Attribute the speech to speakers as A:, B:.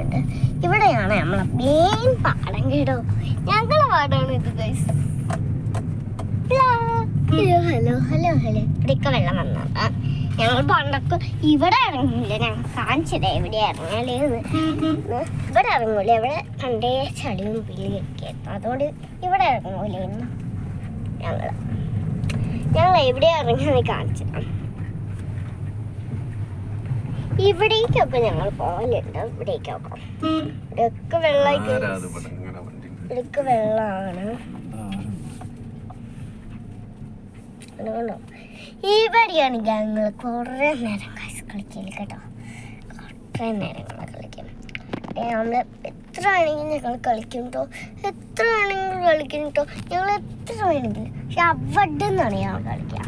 A: ഉണ്ട്. ഇവിടെയാണ് നമ്മളെ മെയിൻ പാടം കേട്ടോ. ഞങ്ങളെ പാടാണ് ഇത് guys. Hello hello hello hello. ഇവിടെയൊക്കെ വെള്ളം വന്നതാ. ഞങ്ങൾ പണ്ടൊക്കെ ഇവിടെ ഇറങ്ങില്ല. ഞങ്ങൾ കാണിച്ചില്ല എവിടെ ഇറങ്ങിയാലേ. ഇവിടെ ഇറങ്ങൂല. ഇവിടെ പണ്ടേ ചളിയും പിള്ളിയൊക്കെ ആയിരുന്നു. അതുകൊണ്ട് ഇവിടെ ഇറങ്ങൂലായിരുന്നു ഞങ്ങൾ എവിടെ ഇറങ്ങിയെന്ന് കാണിച്ചിടാം. ഇവിടേക്കൊക്കെ ഞങ്ങൾ പോകലുണ്ട്. ഇവിടേക്കൊക്കെ ഇവിടെയൊക്കെ വെള്ളമൊക്കെ ഇവിടെയൊക്കെ വെള്ളമാണ്. അതുകൊണ്ടോ ഇവിടെയാണ് ഞങ്ങൾ കുറേ നേരം കളിക്കൽ കേട്ടോ. കുറേ നേരം കളിക്കും. നമ്മൾ എത്ര വേണമെങ്കിലും ഞങ്ങൾ കളിക്കും കേട്ടോ. എത്ര വേണമെങ്കിലും കളിക്കും കേട്ടോ. ഞങ്ങൾ എത്ര വേണമെങ്കിലും. പക്ഷെ അവിടെ നിന്നാണ് ഞങ്ങൾ കളിക്കുക.